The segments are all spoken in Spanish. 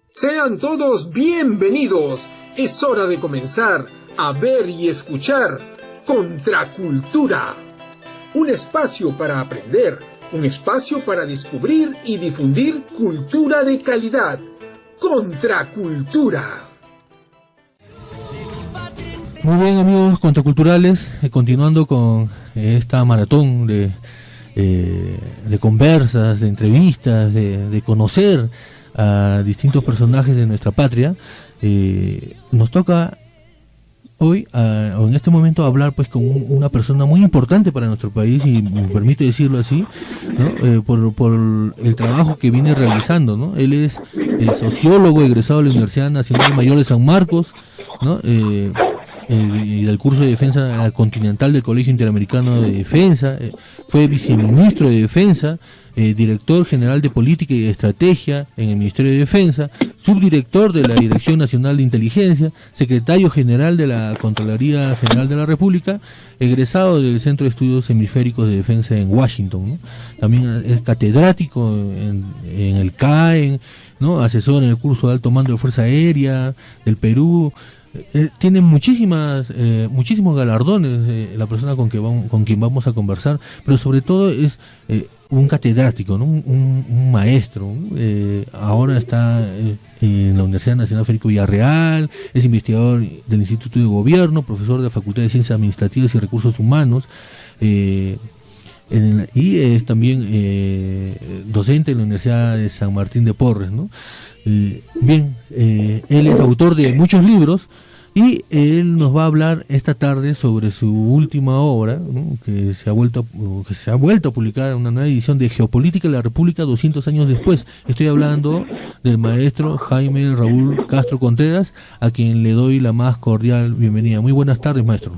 Sean todos bienvenidos. Es hora de comenzar a ver y escuchar Contracultura. Un espacio para aprender, un espacio para descubrir y difundir cultura de calidad. Contracultura. Muy bien, amigos contraculturales, continuando con esta maratón de conversas, de entrevistas, de conocer a distintos personajes de nuestra patria. Nos toca hoy, o en este momento, hablar pues con una persona muy importante para nuestro país, y me permite decirlo así, ¿no? Por el trabajo que viene realizando, ¿no? Él es sociólogo egresado de la Universidad Nacional Mayor de San Marcos, ¿no? Y del curso de Defensa Continental del Colegio Interamericano de Defensa, fue viceministro de Defensa, director general de Política y Estrategia en el Ministerio de Defensa, subdirector de la Dirección Nacional de Inteligencia, secretario general de la Contraloría General de la República, egresado del Centro de Estudios Hemisféricos de Defensa en Washington, ¿no? También es catedrático en el CAE, ¿no? Asesor en el curso de Alto Mando de Fuerza Aérea del Perú. Tiene muchísimos galardones, la persona con quien vamos a conversar, pero sobre todo es un catedrático, ¿no? un maestro. Ahora está en la Universidad Nacional Federico Villarreal, es investigador del Instituto de Gobierno, profesor de la Facultad de Ciencias Administrativas y Recursos Humanos, y es también docente en la Universidad de San Martín de Porres, ¿no? Él es autor de muchos libros, y él nos va a hablar esta tarde sobre su última obra, ¿no? que se ha vuelto a publicar en una nueva edición de Geopolítica de la República 200 años después. Estoy hablando del maestro Jaime Raúl Castro Contreras, a quien le doy la más cordial bienvenida. Muy buenas tardes, maestro.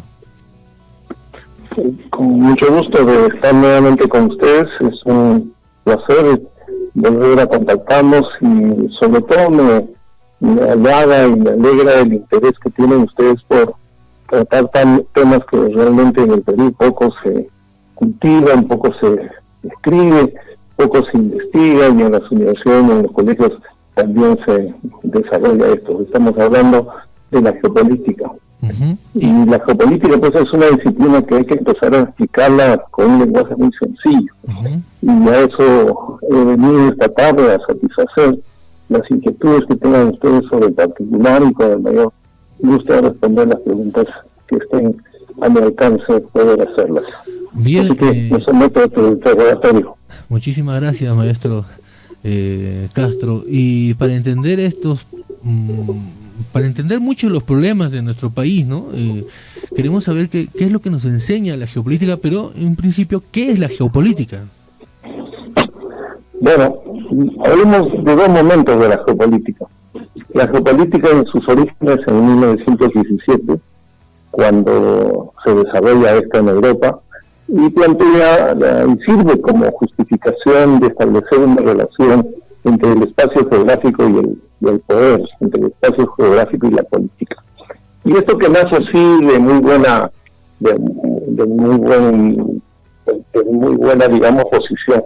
Con mucho gusto de estar nuevamente con ustedes. Es un placer volver a contactarnos, y sobre todo me agrada y me alegra el interés que tienen ustedes por tratar temas que realmente en el Perú poco se cultivan, poco se escribe, poco se investiga, y en las universidades, en los colegios también se desarrolla esto. Estamos hablando de la geopolítica. Uh-huh. Y la geopolítica pues es una disciplina que hay que empezar a explicarla con un lenguaje muy sencillo. Uh-huh. Y a eso he venido esta tarde a satisfacer las inquietudes que tengan ustedes sobre el particular, y con el mayor gusto de responder las preguntas que estén a mi alcance, poder hacerlas. Bien, así que me someto a tu interrogatorio. Muchísimas gracias, maestro Castro. Y para entender para entender mucho los problemas de nuestro país, ¿no? Queremos saber qué es lo que nos enseña la geopolítica, pero en principio, ¿qué es la geopolítica? Bueno, hablemos de dos momentos de la geopolítica. La geopolítica en sus orígenes en 1917, cuando se desarrolla esta en Europa, y plantea y sirve como justificación de establecer una relación entre el espacio geográfico y el poder, entre el espacio geográfico y la política. Y esto que nace así de muy buena, digamos, posición,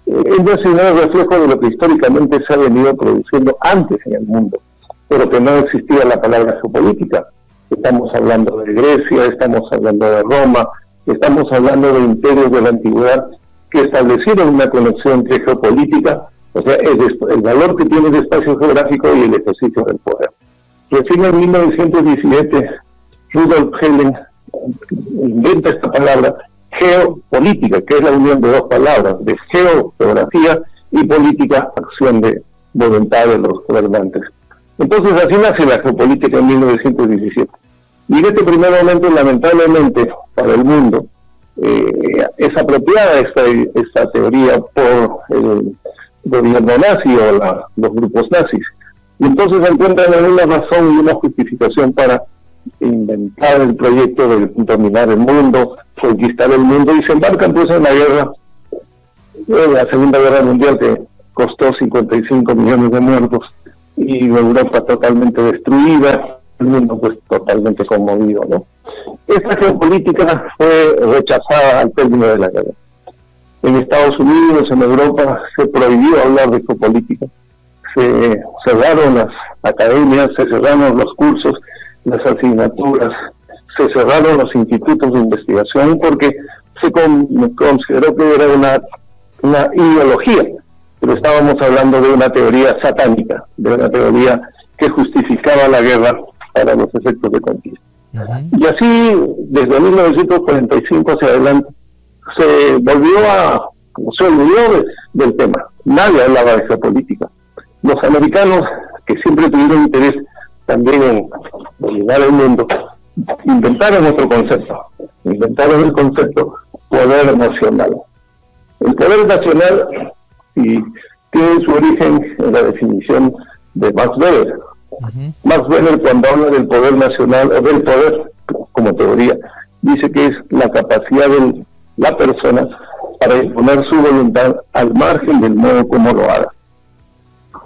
es un reflejo de lo que históricamente se ha venido produciendo antes en el mundo, pero que no existía la palabra geopolítica. Estamos hablando de Grecia, estamos hablando de Roma, estamos hablando de imperios de la antigüedad que establecieron una conexión entre geopolítica, o sea, el valor que tiene el espacio geográfico, y el ejercicio del poder. Recién en 1917, Rudolf Helen inventa esta palabra geopolítica, que es la unión de dos palabras, de geografía y política, acción de voluntad de los gobernantes. Entonces así nace la geopolítica en 1917. Y en este primer momento, lamentablemente, para el mundo, es apropiada esta teoría por el gobierno nazi o los grupos nazis. Y entonces encuentran una razón y una justificación para inventar el proyecto de dominar el mundo, conquistar el mundo, y se embarcan pues en la guerra, la Segunda Guerra Mundial, que costó 55 millones de muertos, y Europa totalmente destruida, el mundo pues totalmente conmovido, ¿no? Esta geopolítica fue rechazada al término de la guerra. En Estados Unidos, en Europa, se prohibió hablar de geopolítica. se cerraron las academias, se cerraron los cursos, las asignaturas, se cerraron los institutos de investigación porque se consideró que era una ideología, pero estábamos hablando de una teoría satánica, de una teoría que justificaba la guerra para los efectos de conquista. Y así, desde 1945 hacia adelante, se olvidó del tema. Nadie hablaba de geopolítica. Los americanos, que siempre tuvieron interés también en dominar el mundo, inventaron otro concepto. Inventaron el concepto poder nacional. El poder nacional tiene su origen en la definición de Max Weber. Max Weber, cuando habla del poder nacional o del poder como teoría, dice que es la capacidad de la persona para imponer su voluntad al margen del modo como lo haga.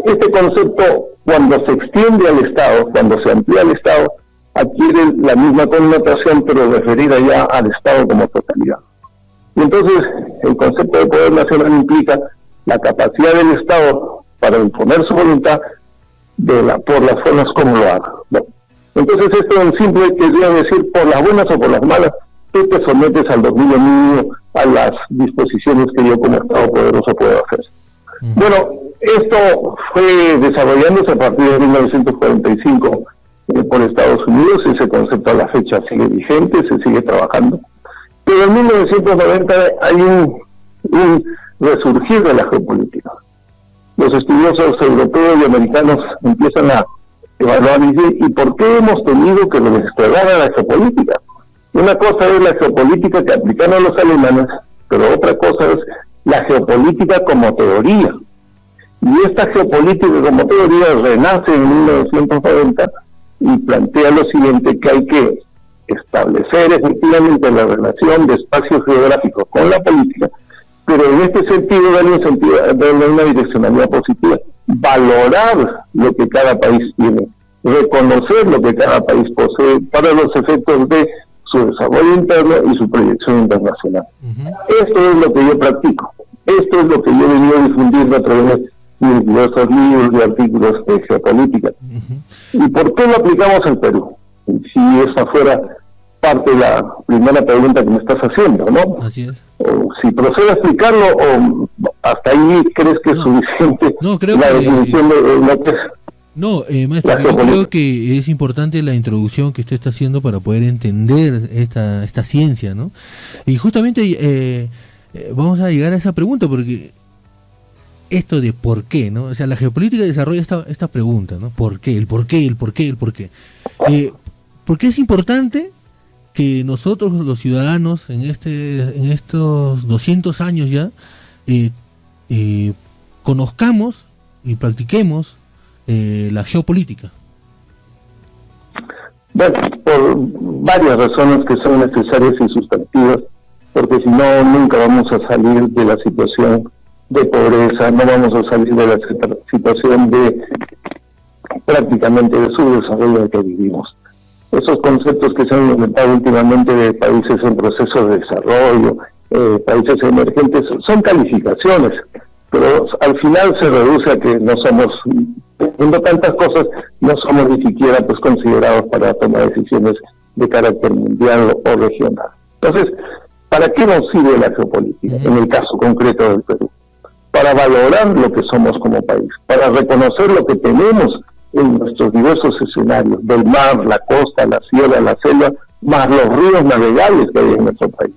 Este concepto, cuando se extiende al Estado, cuando se amplía al Estado, adquiere la misma connotación, pero referida ya al Estado como totalidad. Y entonces, el concepto de poder nacional implica la capacidad del Estado para imponer su voluntad por las formas como lo haga. ¿No? Entonces, esto en simple quería decir, por las buenas o por las malas, tú te sometes al dominio mínimo, a las disposiciones que yo como Estado poderoso puedo hacer. Bueno, esto fue desarrollándose a partir de 1945 por Estados Unidos. Ese concepto a la fecha sigue vigente, se sigue trabajando. Pero en 1990 hay un resurgir de la geopolítica. Los estudiosos europeos y americanos empiezan a evaluar y por qué hemos tenido que desplegar a la geopolítica. Una cosa es la geopolítica que aplicaron los alemanes, pero otra cosa es la geopolítica como teoría. Y esta geopolítica como teoría renace en 1990 y plantea lo siguiente, que hay que establecer efectivamente la relación de espacios geográficos con la política, pero en este sentido darle una direccionalidad positiva, valorar lo que cada país tiene, reconocer lo que cada país posee para los efectos de su desarrollo interno y su proyección internacional. Esto es lo que yo practico, esto es lo que yo he venido difundiendo a través de diversos libros y artículos de geopolítica. ¿Y por qué lo aplicamos al Perú? Si esa fuera parte de la primera pregunta que me estás haciendo, ¿no? Así es. O si procedo a explicarlo, o hasta ahí crees que es suficiente la definición de lo que es. No, maestro, yo creo que es importante la introducción que usted está haciendo para poder entender esta ciencia, ¿no? Y justamente vamos a llegar a esa pregunta, porque esto de por qué, ¿no? O sea, la geopolítica desarrolla esta pregunta, ¿no? ¿Por qué? El por qué, el por qué, el por qué. Porque es importante que nosotros, los ciudadanos, en estos 200 años ya, conozcamos y practiquemos la geopolítica. Bueno, por varias razones que son necesarias y sustantivas, porque si no, nunca vamos a salir de la situación de pobreza, no vamos a salir de la situación de prácticamente de subdesarrollo en el que vivimos. Esos conceptos que se han inventado últimamente de países en proceso de desarrollo, países emergentes, son calificaciones, pero al final se reduce a que no somos, teniendo tantas cosas, no somos ni siquiera pues considerados para tomar decisiones de carácter mundial o regional. Entonces, ¿para qué nos sirve la geopolítica en el caso concreto del Perú? Para valorar lo que somos como país, para reconocer lo que tenemos en nuestros diversos escenarios, del mar, la costa, la sierra, la selva, más los ríos navegables que hay en nuestro país.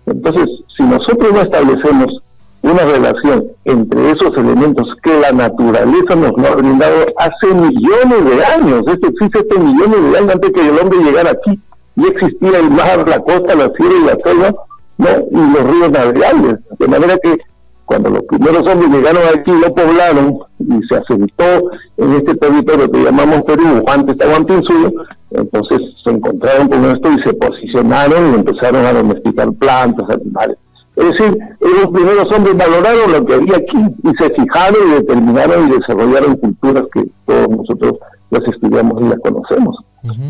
Entonces, si nosotros no establecemos una relación entre esos elementos que la naturaleza nos lo ha brindado hace millones de años, esto existe hace millones de años antes que el hombre llegara aquí, y existía el mar, la costa, la sierra y la selva, ¿no? Y los ríos navegables, de manera que cuando los primeros hombres llegaron aquí, lo poblaron y se asentó en este territorio que llamamos Perú, antes Tahuantinsuyo, entonces se encontraron con esto y se posicionaron y empezaron a domesticar plantas, animales. Es decir, los primeros hombres valoraron lo que había aquí y se fijaron y determinaron y desarrollaron culturas que todos nosotros las estudiamos y las conocemos.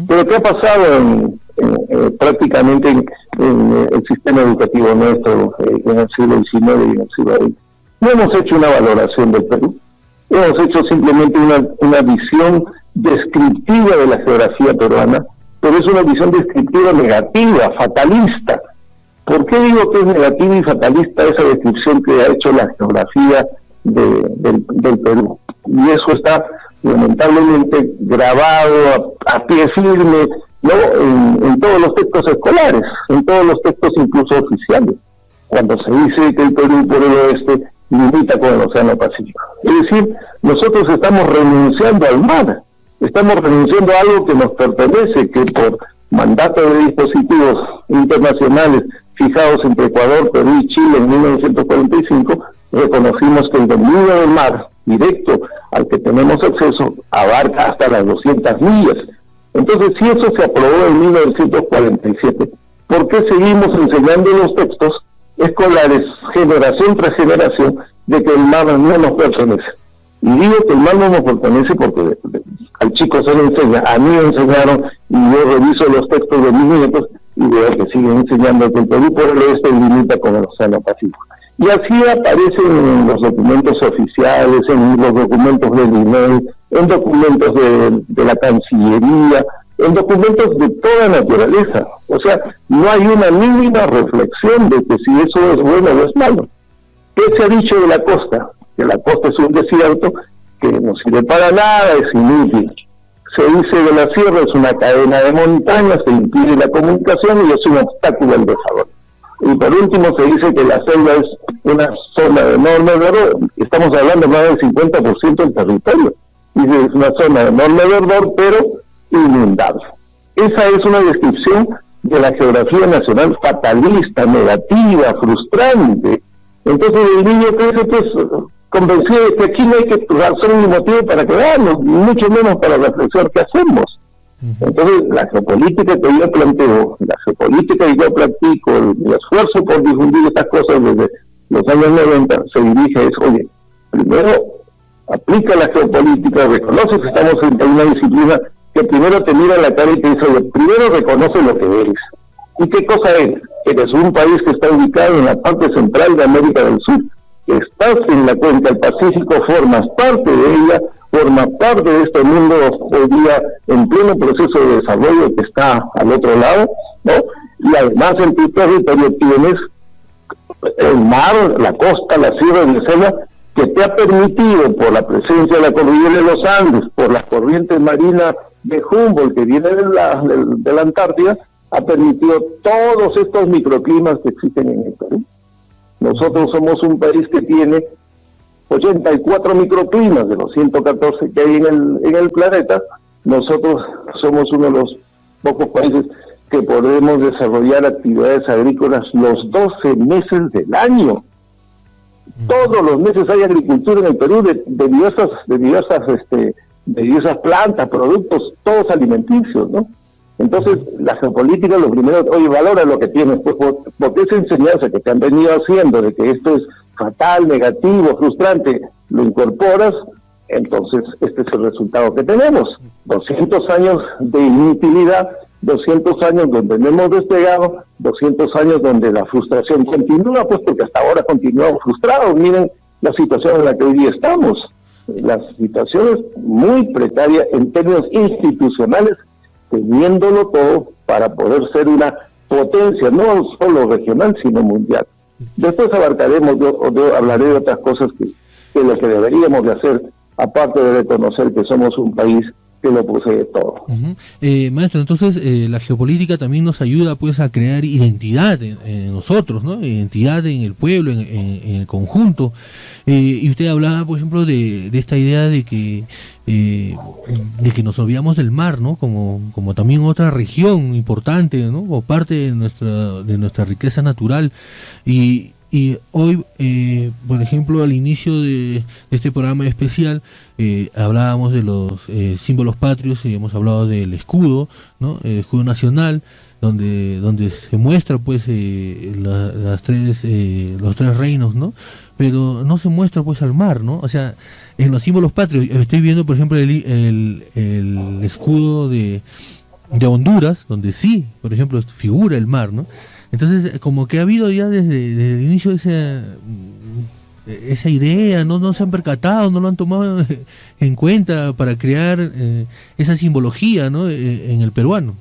Pero ¿qué ha pasado prácticamente en el sistema educativo nuestro en el siglo XIX y en el siglo XX? No hemos hecho una valoración del Perú. Hemos hecho simplemente una visión descriptiva de la geografía peruana, pero es una visión descriptiva negativa, fatalista. ¿Por qué digo que es negativa y fatalista esa descripción que ha hecho la geografía del Perú? Y eso está lamentablemente grabado a pie firme, ¿no? En todos los textos escolares, en todos los textos incluso oficiales, cuando se dice que el Perú por el oeste limita con el Océano Pacífico. Es decir, nosotros estamos renunciando al mar, estamos renunciando a algo que nos pertenece, que por mandato de dispositivos internacionales fijados entre Ecuador, Perú y Chile en 1945, reconocimos que el dominio del mar directo al que tenemos acceso abarca hasta las 200 millas. Entonces, si eso se aprobó en 1947, ¿por qué seguimos enseñando los textos escolares, generación tras generación, de que el mar no nos pertenece? Y digo que el mar no nos pertenece porque al chico se le enseña, a mí me enseñaron, y yo reviso los textos de mis nietos y veo que siguen enseñando que el Perú por el oeste limita con el Océano Pacífico. Y así aparecen en los documentos oficiales, en los documentos del INEI, en documentos de la Cancillería, en documentos de toda naturaleza. O sea, no hay una mínima reflexión de que si eso es bueno o es malo. ¿Qué se ha dicho de la costa? Que la costa es un desierto, que no sirve para nada, es inútil. Se dice de la sierra es una cadena de montañas que impide la comunicación y es un obstáculo al desarrollo. Y por último se dice que la selva es una zona de enorme verdor, estamos hablando más del 50% del territorio, y es una zona de enorme verdor, pero inundable. Esa es una descripción de la geografía nacional fatalista, negativa, frustrante. Entonces el niño crece pues convencido de que aquí no hay que razón ni motivo para quedarnos, ni mucho menos para reflexionar qué hacemos. Entonces la geopolítica que yo planteo, la geopolítica que yo practico, el esfuerzo por difundir estas cosas desde los años 90 se dirige a eso. Oye, primero aplica la geopolítica, reconoce que estamos en una disciplina que primero te mira a la cara y te dice, oye, primero reconoce lo que eres. ¿Y qué cosa eres? Eres un país que está ubicado en la parte central de América del Sur. Estás en la cuenca del Pacífico, formas parte de ella, formas parte de este mundo hoy día en pleno proceso de desarrollo que está al otro lado, ¿no? Y además en tu territorio tienes el mar, la costa, la sierra de la selva, que te ha permitido, por la presencia de la cordillera de los Andes, por la corriente marina de Humboldt que viene de la Antártida, ha permitido todos estos microclimas que existen en el Perú. Nosotros somos un país que tiene 84 microclimas de los 114 que hay en el planeta. Nosotros somos uno de los pocos países que podemos desarrollar actividades agrícolas los 12 meses del año. Todos los meses hay agricultura en el Perú de diversas plantas, productos, todos alimenticios, ¿no? Entonces, la geopolítica, lo primero, oye, valora lo que tienes, pues, porque esa enseñanza que te han venido haciendo de que esto es fatal, negativo, frustrante, lo incorporas, entonces este es el resultado que tenemos. 200 años de inutilidad, 200 años donde no hemos despegado, 200 años donde la frustración continúa, pues porque hasta ahora continuamos frustrados. Miren la situación en la que hoy día estamos. La situación es muy precaria en términos institucionales, teniéndolo todo para poder ser una potencia, no solo regional, sino mundial. Después abarcaremos, yo hablaré de otras cosas que lo que deberíamos de hacer, aparte de reconocer que somos un país que lo posee todo. Maestro, entonces la geopolítica también nos ayuda pues a crear identidad en nosotros, ¿no? Identidad en el pueblo, en el conjunto. Y usted hablaba, por ejemplo, de esta idea de que nos olvidamos del mar, ¿no? Como también otra región importante, ¿no? O parte de nuestra riqueza natural. Y hoy, por ejemplo, al inicio de este programa especial, hablábamos de los símbolos patrios y hemos hablado del escudo, ¿no? El escudo nacional, donde se muestra pues los tres reinos, ¿no? Pero no se muestra pues al mar, ¿no? O sea, en los símbolos patrios, estoy viendo por ejemplo el escudo de Honduras, donde sí, por ejemplo, figura el mar, ¿no? Entonces, como que ha habido ya desde el inicio esa idea, no se han percatado, no lo han tomado en cuenta para crear esa simbología, ¿no? En el peruano.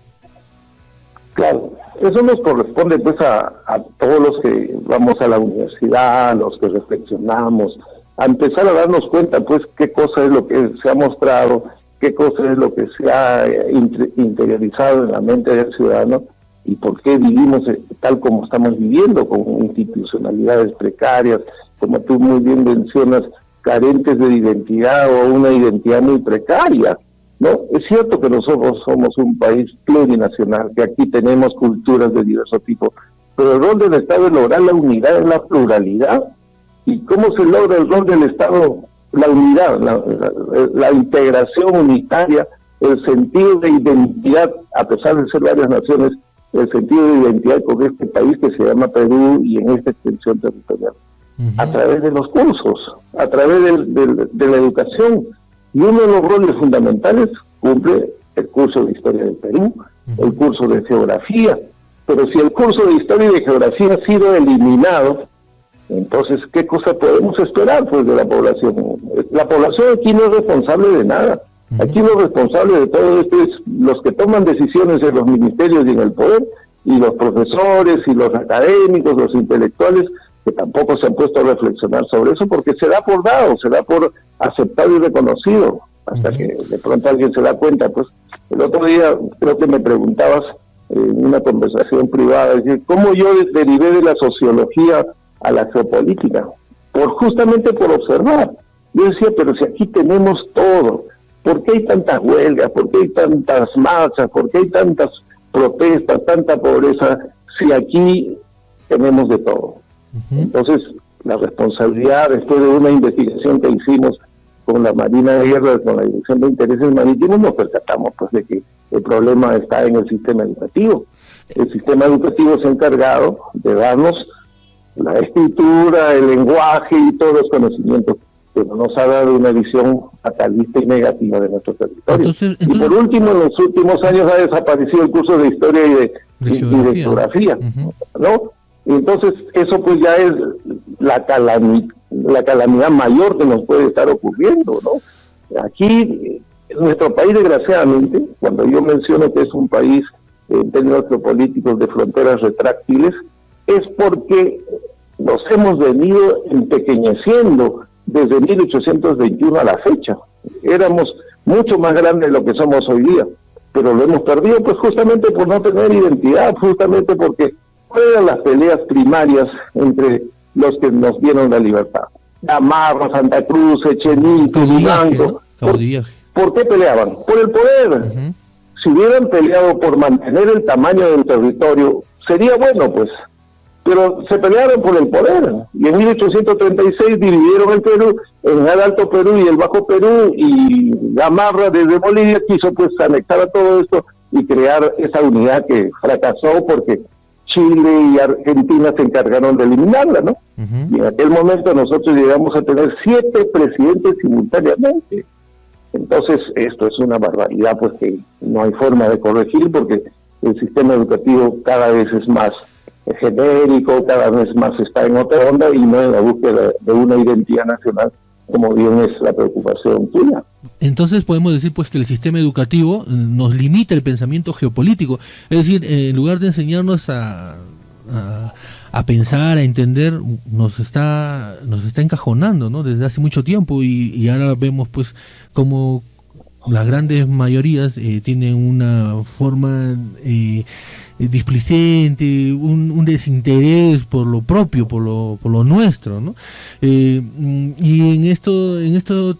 Claro, eso nos corresponde pues a todos los que vamos a la universidad, a los que reflexionamos, a empezar a darnos cuenta pues qué cosa es lo que se ha mostrado, qué cosa es lo que se ha interiorizado en la mente del ciudadano y por qué vivimos tal como estamos viviendo, con institucionalidades precarias, como tú muy bien mencionas, carentes de identidad o una identidad muy precaria, ¿no? Es cierto que nosotros somos un país plurinacional, que aquí tenemos culturas de diverso tipo, pero el rol del Estado es lograr la unidad en la pluralidad. ¿Y cómo se logra el rol del Estado? La unidad, la integración unitaria, el sentido de identidad, a pesar de ser varias naciones, el sentido de identidad con este país que se llama Perú y en esta extensión territorial, a través de los cursos, a través de la educación. Y uno de los roles fundamentales cumple el curso de Historia del Perú, el curso de Geografía. Pero si el curso de Historia y de Geografía ha sido eliminado, entonces, ¿qué cosa podemos esperar pues de la población? La población aquí no es responsable de nada. Aquí los responsables de todo esto es los que toman decisiones en los ministerios y en el poder, y los profesores y los académicos, los intelectuales, que tampoco se han puesto a reflexionar sobre eso, porque se da por dado, se da por aceptado y reconocido, hasta que de pronto alguien se da cuenta. Pues el otro día creo que me preguntabas en una conversación privada, es decir, ¿cómo yo derivé de la sociología a la geopolítica? Justamente por observar. Yo decía, pero si aquí tenemos todo, ¿por qué hay tantas huelgas? ¿Por qué hay tantas marchas? ¿Por qué hay tantas protestas, tanta pobreza? Si aquí tenemos de todo. Entonces, la responsabilidad, después de una investigación que hicimos con la Marina de Guerra, con la Dirección de Intereses Marítimos, nos percatamos pues de que el problema está en el sistema educativo. El sistema educativo se ha encargado de darnos la escritura, el lenguaje y todos los conocimientos, pero nos ha dado una visión fatalista y negativa de nuestro territorio. Entonces, y por último, en los últimos años ha desaparecido el curso de Historia y de Geografía, ¿no? Y entonces eso pues ya es la calamidad mayor que nos puede estar ocurriendo, ¿no? Aquí, en nuestro país, desgraciadamente, cuando yo menciono que es un país en términos geopolíticos de fronteras retráctiles, es porque nos hemos venido empequeñeciendo desde 1821 a la fecha. Éramos mucho más grandes de lo que somos hoy día, pero lo hemos perdido pues justamente por no tener identidad, justamente porque fueron las peleas primarias entre los que nos dieron la libertad. Gamarra, Santa Cruz, Echenique, Vivanco. ¿Por qué peleaban? Por el poder. Si hubieran peleado por mantener el tamaño del territorio, sería bueno pues, pero se pelearon por el poder, y en 1836 dividieron el Perú en el Alto Perú y el Bajo Perú, y Gamarra desde Bolivia quiso pues anexar a todo esto y crear esa unidad que fracasó porque Chile y Argentina se encargaron de eliminarla, ¿no? Y en aquel momento nosotros llegamos a tener 7 presidentes simultáneamente. Entonces esto es una barbaridad pues que no hay forma de corregir, porque el sistema educativo cada vez es más genérico, cada vez más está en otra onda y no en la búsqueda de una identidad nacional, como bien es la preocupación tuya. Entonces podemos decir pues que el sistema educativo nos limita el pensamiento geopolítico, es decir, en lugar de enseñarnos a pensar, a entender, nos está encajonando, ¿no? Desde hace mucho tiempo, y ahora vemos pues como las grandes mayorías tienen una forma displicente, un desinterés por lo propio, por lo nuestro, ¿no? Y en esto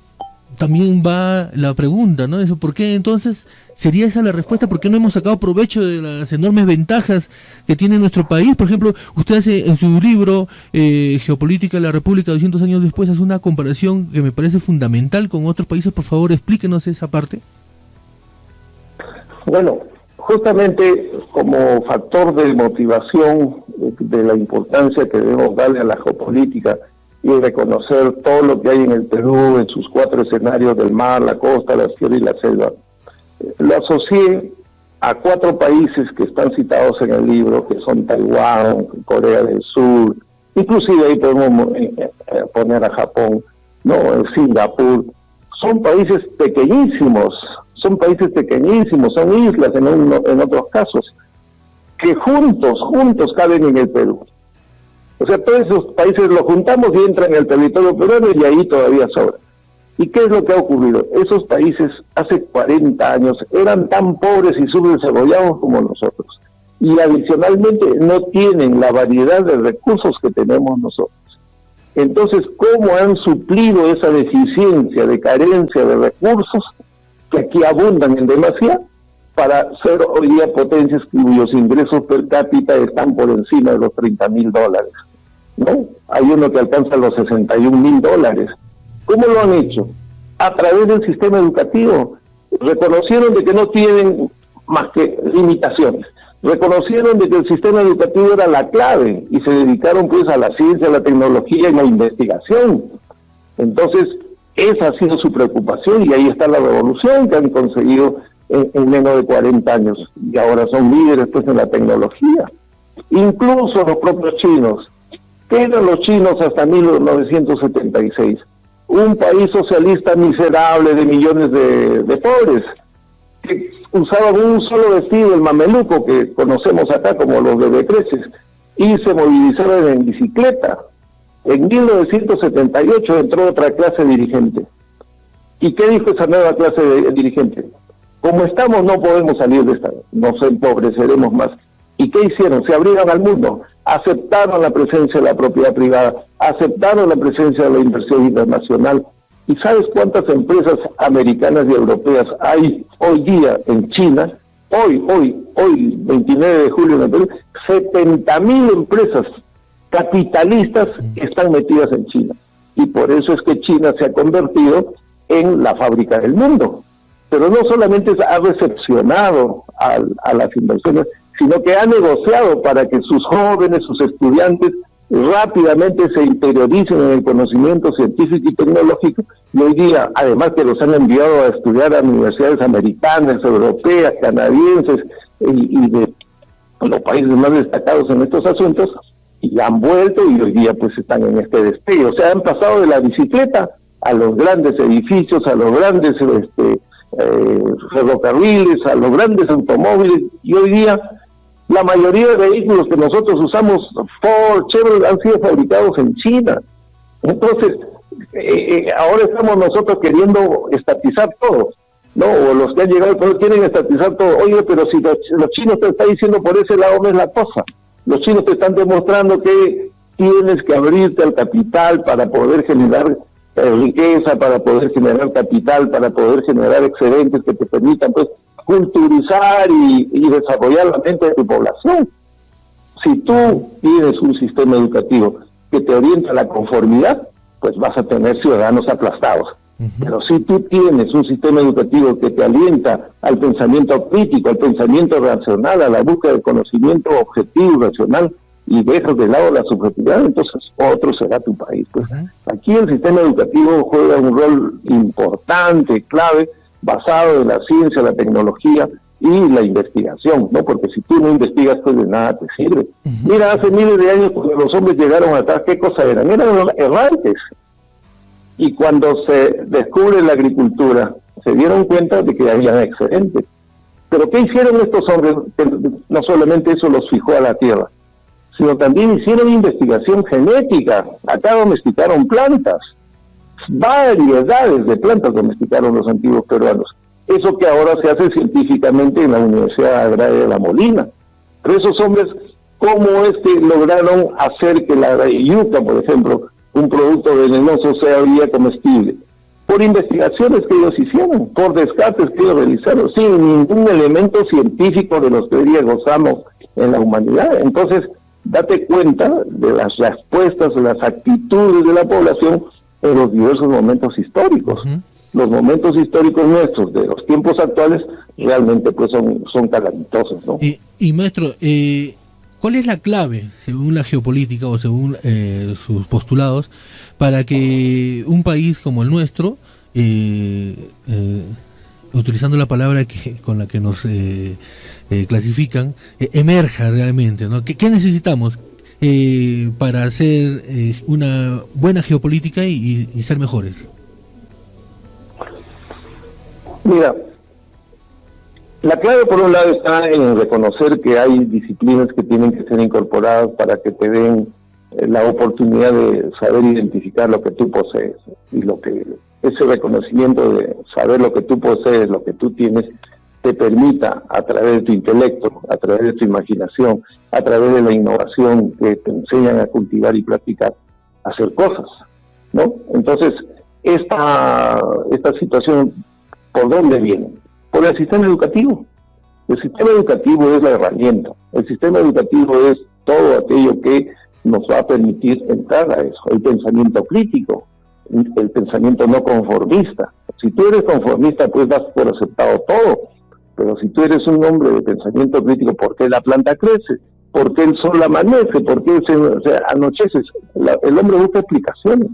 también va la pregunta, ¿no? Eso, ¿por qué entonces sería esa la respuesta? ¿Por qué no hemos sacado provecho de las enormes ventajas que tiene nuestro país? Por ejemplo, usted hace en su libro Geopolítica de la República 200 años después, hace una comparación que me parece fundamental con otros países. Por favor, explíquenos esa parte. Bueno, justamente como factor de motivación de la importancia que debemos darle a la geopolítica y reconocer todo lo que hay en el Perú, en sus 4 escenarios del mar, la costa, la sierra y la selva, lo asocié a 4 países que están citados en el libro, que son Taiwán, Corea del Sur, Inclusive ahí podemos poner a Japón, ¿no? Singapur. Son países pequeñísimos, son islas en otros casos, que juntos caben en el Perú. O sea, todos esos países los juntamos y entran en el territorio peruano y ahí todavía sobra. ¿Y qué es lo que ha ocurrido? Esos países hace 40 años eran tan pobres y subdesarrollados como nosotros. Y adicionalmente no tienen la variedad de recursos que tenemos nosotros. Entonces, ¿cómo han suplido esa deficiencia, de carencia de recursos que aquí abundan en demasía para ser hoy día potencias cuyos ingresos per cápita están por encima de los $30,000, ¿no? Hay uno que alcanza los $61,000. ¿Cómo lo han hecho? A través del sistema educativo. Reconocieron de que no tienen más que limitaciones. Reconocieron de que el sistema educativo era la clave y se dedicaron pues a la ciencia, a la tecnología y la investigación. Entonces, esa ha sido su preocupación y ahí está la revolución que han conseguido en menos de 40 años y ahora son líderes pues en la tecnología. Incluso los propios chinos. ¿Qué eran los chinos hasta 1976? Un país socialista miserable de millones de pobres que usaban un solo vestido, el mameluco, que conocemos acá como los bebecreces, y se movilizaban en bicicleta. En 1978 entró otra clase dirigente. ¿Y qué dijo esa nueva clase de dirigente? Como estamos no podemos salir de esta, nos empobreceremos más. ¿Y qué hicieron? Se abrieron al mundo, aceptaron la presencia de la propiedad privada, aceptaron la presencia de la inversión internacional. ¿Y sabes cuántas empresas americanas y europeas hay hoy día en China? Hoy, 29 de julio en el Perú, 70,000 empresas capitalistas están metidas en China. Y por eso es que China se ha convertido en la fábrica del mundo. Pero no solamente ha recepcionado a las inversiones, sino que ha negociado para que sus jóvenes, sus estudiantes, rápidamente se interioricen en el conocimiento científico y tecnológico, y hoy día, además que los han enviado a estudiar a universidades americanas, europeas, canadienses y de los países más destacados en estos asuntos, y han vuelto y hoy día pues están en este despegue. O sea, han pasado de la bicicleta a los grandes edificios, a los grandes ferrocarriles, a los grandes automóviles, y hoy día la mayoría de vehículos que nosotros usamos, Ford, Chevrolet, han sido fabricados en China. Entonces, ahora estamos nosotros queriendo estatizar todo, ¿no? O los que han llegado al poder quieren estatizar todo. Oye, pero si los chinos te están diciendo por ese lado no es la cosa. Los chinos te están demostrando que tienes que abrirte al capital para poder generar riqueza, para poder generar capital, para poder generar excedentes que te permitan pues culturizar y desarrollar la mente de tu población. Si tú tienes un sistema educativo que te orienta a la conformidad, pues vas a tener ciudadanos aplastados. Pero si tú tienes un sistema educativo que te alienta al pensamiento crítico, al pensamiento racional, a la búsqueda del conocimiento objetivo y racional, y dejas de lado la subjetividad, entonces otro será tu país. Pues aquí el sistema educativo juega un rol importante, clave, basado en la ciencia, la tecnología y la investigación, ¿no? Porque si tú no investigas, pues de nada te sirve. Mira, hace miles de años cuando los hombres llegaron acá, ¿qué cosa eran? Eran errantes. Y cuando se descubre la agricultura, se dieron cuenta de que había excedentes. Pero ¿qué hicieron estos hombres? No solamente eso los fijó a la tierra, sino también hicieron investigación genética. Acá domesticaron plantas, variedades de plantas domesticaron los antiguos peruanos. Eso que ahora se hace científicamente en la Universidad Agraria de La Molina. Pero esos hombres, ¿cómo es que lograron hacer que la yuca, por ejemplo, un producto venenoso, sea hoy día comestible? Por investigaciones que ellos hicieron, por descartes que ellos realizaron, sin ningún elemento científico de los que hoy día gozamos en la humanidad. Entonces, date cuenta de las respuestas, de las actitudes de la población en los diversos momentos históricos. Los momentos históricos nuestros de los tiempos actuales realmente pues son calamitosos, ¿no? Y maestro, ¿cuál es la clave, según la geopolítica o según sus postulados, para que un país como el nuestro, utilizando la palabra con la que nos clasifican, emerja realmente, ¿no? ¿Qué necesitamos? para hacer una buena geopolítica y ser mejores? Mira, la clave por un lado está en reconocer que hay disciplinas que tienen que ser incorporadas para que te den la oportunidad de saber identificar lo que tú posees, y lo que ese reconocimiento de saber lo que tú posees, lo que tú tienes, te permita, a través de tu intelecto, a través de tu imaginación, a través de la innovación que te enseñan a cultivar y practicar, hacer cosas, ¿no? Entonces, esta situación, ¿por dónde viene? Por el sistema educativo. El sistema educativo es la herramienta. El sistema educativo es todo aquello que nos va a permitir entrar a eso. El pensamiento crítico, el pensamiento no conformista. Si tú eres conformista, pues das por aceptado todo. Pero si tú eres un hombre de pensamiento crítico, ¿por qué la planta crece? ¿Por qué el sol amanece? ¿Por qué anochece? El hombre busca explicaciones.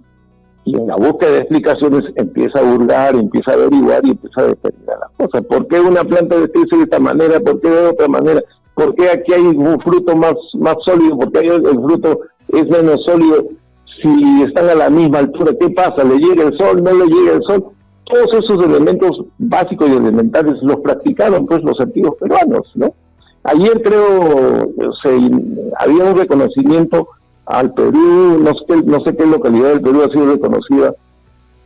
Y en la búsqueda de explicaciones empieza a hurgar, empieza a averiguar y empieza a determinar las cosas. ¿Por qué una planta crece de esta manera? ¿Por qué de otra manera? ¿Por qué aquí hay un fruto más sólido? ¿Por qué el fruto es menos sólido? Si están a la misma altura, ¿qué pasa? ¿Le llega el sol? ¿No le llega el sol? Todos esos elementos básicos y elementales los practicaron pues los antiguos peruanos, ¿no? Ayer creo había un reconocimiento al Perú, no sé qué localidad del Perú ha sido reconocida,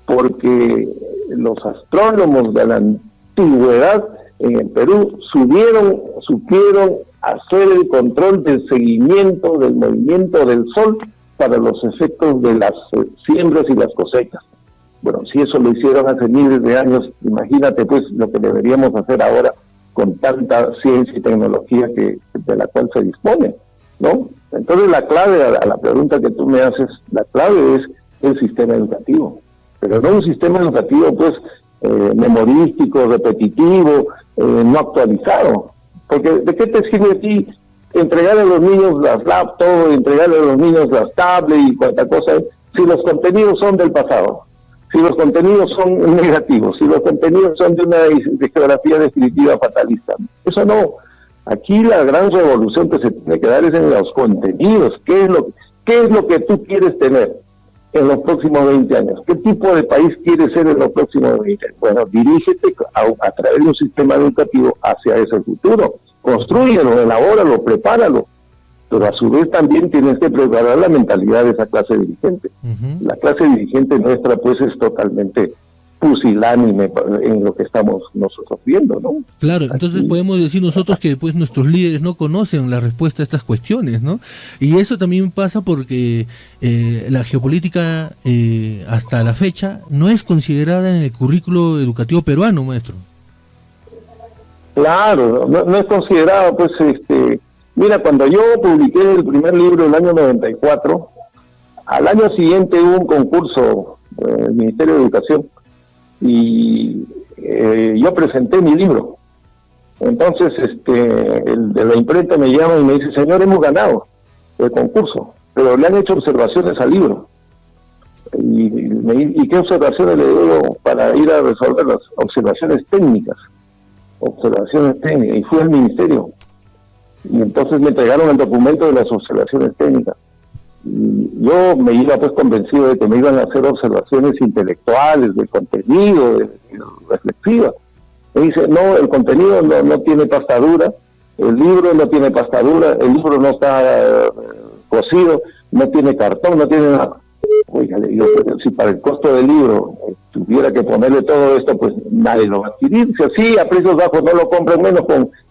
porque los astrónomos de la antigüedad en el Perú supieron hacer el control del seguimiento del movimiento del sol para los efectos de las siembras y las cosechas. Bueno, si eso lo hicieron hace miles de años, imagínate pues lo que deberíamos hacer ahora con tanta ciencia y tecnología de la cual se dispone, ¿no? Entonces la clave a la pregunta que tú me haces, la clave es el sistema educativo, pero no un sistema educativo pues memorístico, repetitivo, no actualizado, porque ¿de qué te sirve a ti entregarle a los niños las laptops, entregarle a los niños las tablets y cuanta cosa si los contenidos son del pasado? Si los contenidos son negativos, si los contenidos son de una geografía descriptiva fatalista. Eso no. Aquí la gran revolución que se tiene que dar es en los contenidos. ¿Qué es lo que tú quieres tener en los próximos 20 años? ¿Qué tipo de país quieres ser en los próximos 20 años? Bueno, dirígete a través de un sistema educativo hacia ese futuro. Constrúyelo, elabóralo, prepáralo. Pero a su vez también tienes que preparar la mentalidad de esa clase dirigente. La clase dirigente nuestra pues es totalmente pusilánime en lo que estamos nosotros viendo, ¿no? Claro, entonces podemos decir nosotros que pues nuestros líderes no conocen la respuesta a estas cuestiones, ¿no? Y eso también pasa porque la geopolítica hasta la fecha no es considerada en el currículo educativo peruano, maestro. Claro, no es considerado, pues, mira, cuando yo publiqué el primer libro en el año 94, al año siguiente hubo un concurso del Ministerio de Educación y yo presenté mi libro. Entonces, el de la imprenta me llama y me dice, señor, hemos ganado el concurso, pero le han hecho observaciones al libro. ¿Y qué observaciones le doy para ir a resolver las observaciones técnicas? Y fui al ministerio. Y entonces me entregaron el documento de las observaciones técnicas. Y yo me iba pues convencido de que me iban a hacer observaciones intelectuales, de contenido, de reflexiva. Me dice, no, el contenido no tiene pasta dura, el libro no tiene pasta dura, el libro no está cosido, no tiene cartón, no tiene nada. Oiga, le digo, si para el costo del libro tuviera que ponerle todo esto, pues nadie lo va a adquirir. Si así a precios bajos no lo compren, menos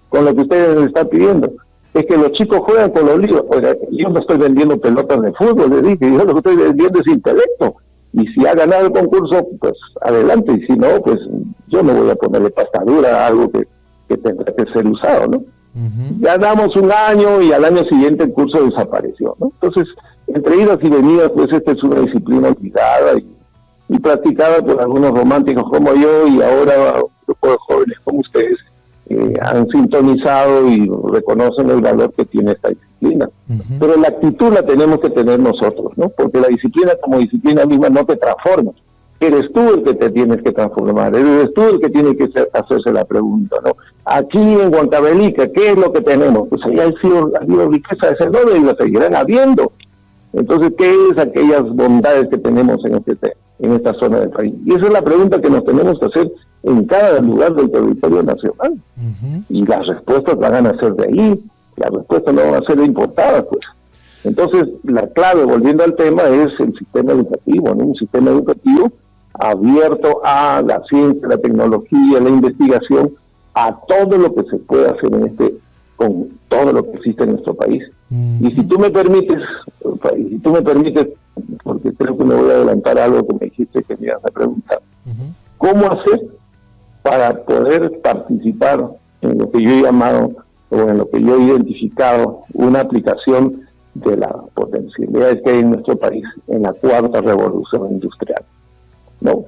con lo que ustedes me están pidiendo. Es que los chicos juegan con los libros. Oiga, yo no estoy vendiendo pelotas de fútbol, le dije, yo lo que estoy vendiendo es intelecto. Y si ha ganado el concurso, pues adelante, y si no, pues yo no voy a ponerle pasta dura a algo que tendrá que ser usado, ¿no? Ya damos un año y al año siguiente el curso desapareció, ¿no? Entonces, entre idas y venidas, pues esta es una disciplina olvidada y practicada por algunos románticos como yo, y ahora un grupo de jóvenes como ustedes han sintonizado y reconocen el valor que tiene esta disciplina. Pero la actitud la tenemos que tener nosotros, ¿no? Porque la disciplina como disciplina misma no te transforma, eres tú el que te tienes que transformar, eres tú el que tiene que hacerse la pregunta, ¿no? Aquí en Huancavelica, ¿qué es lo que tenemos? Pues ahí ha habido riqueza de ese doble y la seguirán habiendo. Entonces, ¿qué es aquellas bondades que tenemos en esta zona del país? Y esa es la pregunta que nos tenemos que hacer en cada lugar del territorio nacional. Y las respuestas van a ser de ahí, las respuestas no van a ser importadas, pues. Entonces, la clave, volviendo al tema, es el sistema educativo, ¿no? Un sistema educativo abierto a la ciencia, la tecnología, la investigación, a todo lo que se puede hacer con todo lo que existe en nuestro país. Y si tú me permites, porque creo que me voy a adelantar a algo que me dijiste que me ibas a preguntar, ¿cómo hacer para poder participar en lo que yo he llamado, o en lo que yo he identificado, una aplicación de las potencialidades que hay en nuestro país, en la cuarta revolución industrial? No.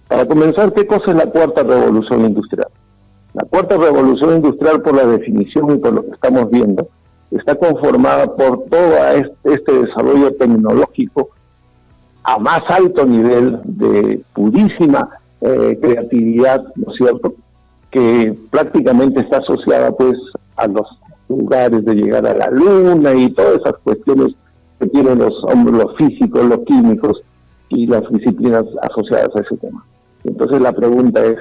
Para comenzar, ¿qué cosa es la cuarta revolución industrial? La cuarta revolución industrial, por la definición y por lo que estamos viendo, está conformada por todo este desarrollo tecnológico a más alto nivel de purísima creatividad, ¿no es cierto?, que prácticamente está asociada pues a los lugares de llegar a la luna y todas esas cuestiones que tienen los hombres, los físicos, los químicos y las disciplinas asociadas a ese tema. Entonces la pregunta es,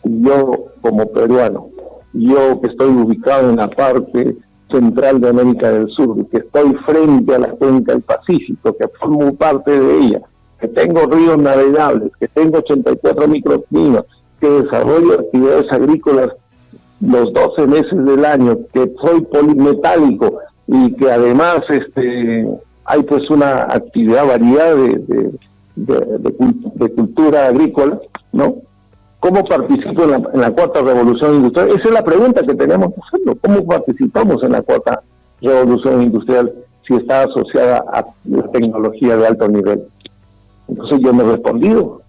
yo como peruano, yo que estoy ubicado en la parte central de América del Sur, que estoy frente a la cuenca del Pacífico, que formo parte de ella, que tengo ríos navegables, que tengo 84 microclimas, que desarrollo actividades agrícolas los 12 meses del año, que soy polimetálico y que además hay pues una actividad variada de cultura agrícola, ¿no? ¿Cómo participo en la cuarta revolución industrial? Esa es la pregunta que tenemos que hacerlo. ¿Cómo participamos en la cuarta revolución industrial si está asociada a la tecnología de alto nivel? Entonces yo me he respondido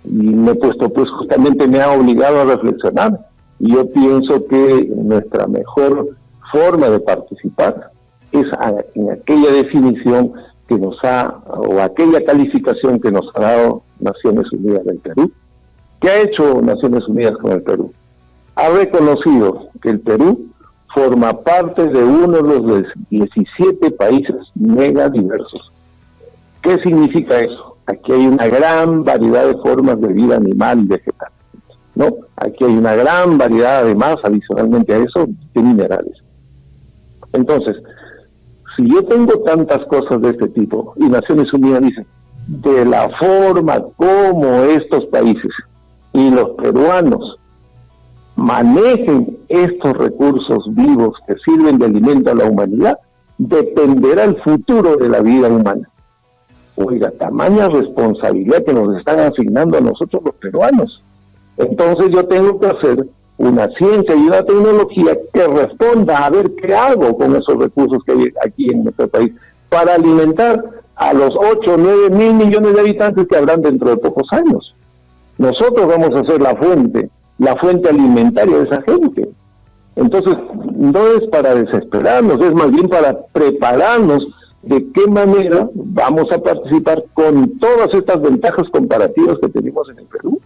y me he puesto, pues justamente me ha obligado a reflexionar. Y yo pienso que nuestra mejor forma de participar es en aquella definición que nos o aquella calificación que nos ha dado Naciones Unidas del Perú. ¿Qué ha hecho Naciones Unidas con el Perú? Ha reconocido que el Perú forma parte de uno de los 17 países megadiversos. ¿Qué significa eso? Aquí hay una gran variedad de formas de vida animal y vegetal, ¿no? Aquí hay una gran variedad, además, adicionalmente a eso, de minerales. Entonces, si yo tengo tantas cosas de este tipo, y Naciones Unidas dice, de la forma como estos países y los peruanos manejen estos recursos vivos que sirven de alimento a la humanidad, dependerá el futuro de la vida humana. Oiga, tamaña responsabilidad que nos están asignando a nosotros los peruanos. Entonces yo tengo que hacer una ciencia y una tecnología que responda a ver qué hago con esos recursos que hay aquí en nuestro país para alimentar a los 8 o 9 mil millones de habitantes que habrán dentro de pocos años. Nosotros vamos a ser la fuente alimentaria de esa gente. Entonces, no es para desesperarnos, es más bien para prepararnos de qué manera vamos a participar con todas estas ventajas comparativas que tenemos en el Perú.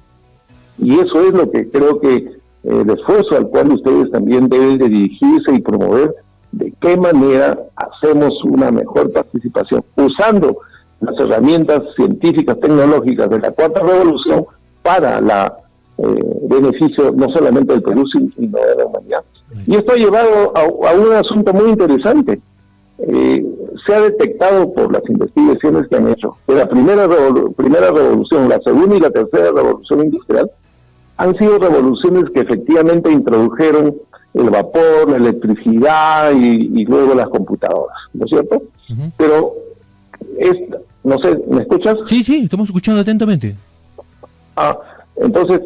Y eso es lo que creo que el esfuerzo al cual ustedes también deben de dirigirse y promover, de qué manera hacemos una mejor participación, usando las herramientas científicas, tecnológicas de la cuarta revolución para la beneficio no solamente del Perú, sino de la humanidad. Y esto ha llevado a un asunto muy interesante. Se ha detectado por las investigaciones que han hecho que la primera revolución, la segunda y la tercera revolución industrial han sido revoluciones que efectivamente introdujeron el vapor, la electricidad y luego las computadoras, ¿no es cierto? Pero, no sé, ¿me escuchas? Sí, estamos escuchando atentamente. Entonces,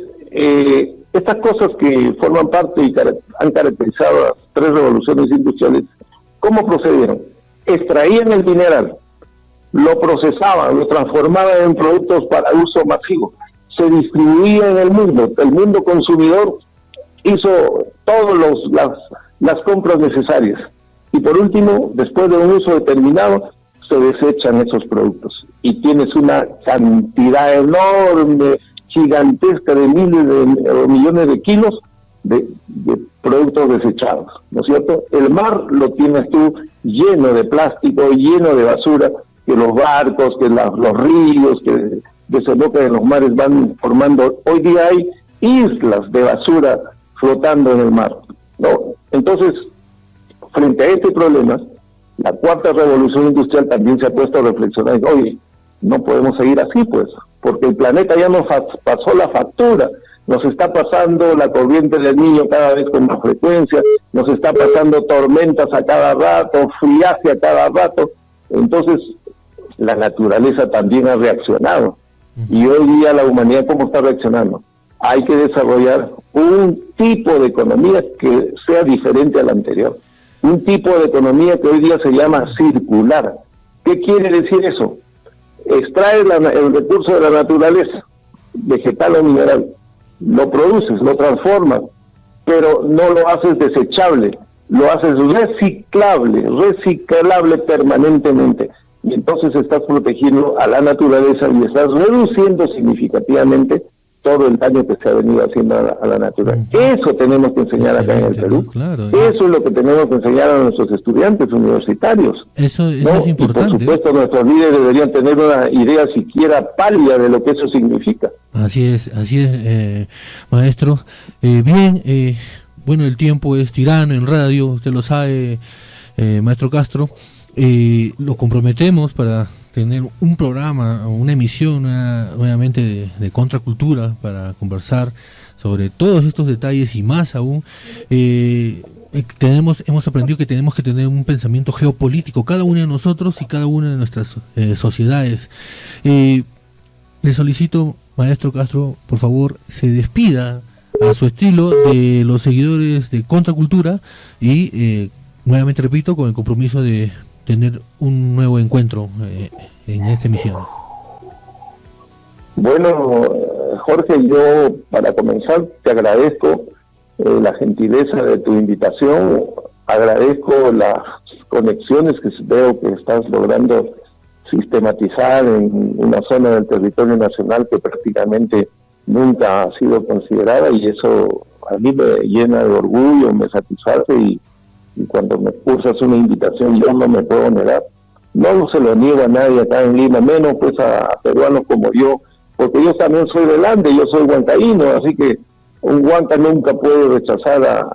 estas cosas que forman parte y han caracterizado las 3 revoluciones industriales, ¿cómo procedieron? Extraían el mineral, lo procesaban, lo transformaban en productos para uso masivo, se distribuía en el mundo consumidor hizo todas las compras necesarias y por último, después de un uso determinado, se desechan esos productos y tienes una cantidad enorme, gigantesca de miles o millones de kilos de productos desechados, ¿no es cierto? El mar lo tienes tú lleno de plástico, lleno de basura, que los barcos, que los ríos que desembocan en los mares van formando. Hoy día hay islas de basura flotando en el mar, ¿no? Entonces, frente a este problema, la cuarta revolución industrial también se ha puesto a reflexionar. Oye, no podemos seguir así, pues, porque el planeta ya nos pasó la factura, nos está pasando la corriente del Niño cada vez con más frecuencia, nos está pasando tormentas a cada rato, friaje a cada rato. Entonces, la naturaleza también ha reaccionado. Y hoy día la humanidad, ¿cómo está reaccionando? Hay que desarrollar un tipo de economía que sea diferente al anterior. Un tipo de economía que hoy día se llama circular. ¿Qué quiere decir eso? Extraes el recurso de la naturaleza, vegetal o mineral, lo produces, lo transformas, pero no lo haces desechable, lo haces reciclable permanentemente. Y entonces estás protegiendo a la naturaleza y estás reduciendo significativamente todo el daño que se ha venido haciendo a la naturaleza. Eso tenemos que enseñar acá en el Perú. Claro, eso es lo que tenemos que enseñar a nuestros estudiantes universitarios. Eso ¿no? es importante. Y por supuesto, nuestros líderes deberían tener una idea siquiera pálida de lo que eso significa. Así es, maestro. Bueno, el tiempo es tirano en radio, usted lo sabe, maestro Castro. Lo comprometemos para tener un programa, una emisión nuevamente de Contracultura para conversar sobre todos estos detalles y más aún. Hemos aprendido que tenemos que tener un pensamiento geopolítico, cada uno de nosotros y cada una de nuestras sociedades. Le solicito, maestro Castro, por favor, se despida a su estilo de los seguidores de Contracultura y nuevamente repito, con el compromiso de tener un nuevo encuentro en esta emisión. Bueno, Jorge, yo para comenzar te agradezco la gentileza de tu invitación, agradezco las conexiones que veo que estás logrando sistematizar en una zona del territorio nacional que prácticamente nunca ha sido considerada, y eso a mí me llena de orgullo, me satisface, y cuando me cursas una invitación yo no me puedo negar. No se lo niego a nadie acá en Lima, menos pues a peruanos como yo, porque yo también soy del Ande, yo soy huancaíno, así que un huanca nunca puede rechazar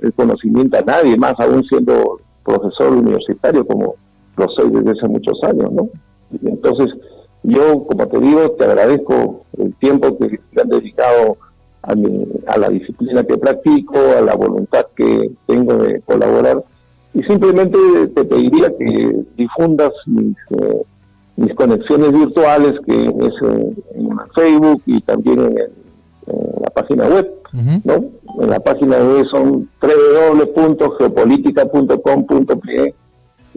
el conocimiento a nadie, más aún siendo profesor universitario como lo soy desde hace muchos años, ¿no? Y entonces yo, como te digo, te agradezco el tiempo que han dedicado a la disciplina que practico, a la voluntad que tengo de colaborar, y simplemente te pediría que difundas mis conexiones virtuales, que es en Facebook y también en la página web, ¿no? En la página web son www.geopolítica.com.pe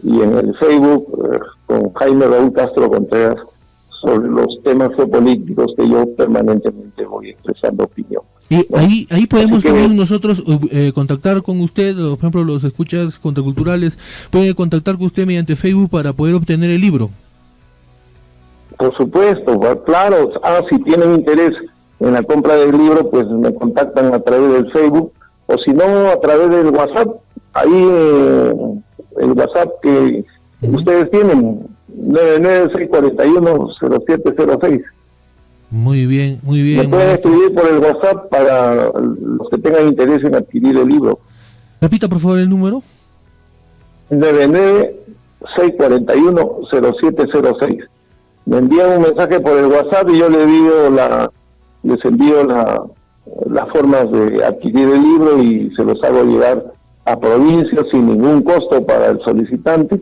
y en el Facebook con Jaime Raúl Castro Contreras, sobre los temas geopolíticos que yo permanentemente voy expresando opinión. Y ahí podemos también nosotros contactar con usted, por ejemplo, los escuchas contraculturales pueden contactar con usted mediante Facebook para poder obtener el libro. Por supuesto, claro. Si tienen interés en la compra del libro, pues me contactan a través del Facebook, o si no, a través del WhatsApp. Ahí el WhatsApp que ustedes tienen, 996410706. Muy bien. Me pueden escribir por el WhatsApp para los que tengan interés en adquirir el libro. Repita, por favor, el número. 996410706. Me envían un mensaje por el WhatsApp y yo les envío las formas de adquirir el libro y se los hago llegar a provincias sin ningún costo para el solicitante,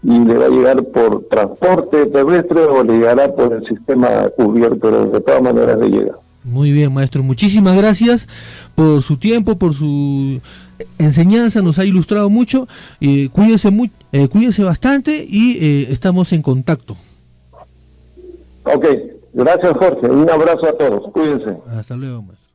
y le va a llegar por transporte terrestre o le llegará por el sistema cubierto, pero de todas maneras le llega. Muy bien, maestro, muchísimas gracias por su tiempo, por su enseñanza, nos ha ilustrado mucho. Cuídese bastante y estamos en contacto. Ok, gracias Jorge, un abrazo a todos, cuídense. Hasta luego, maestro.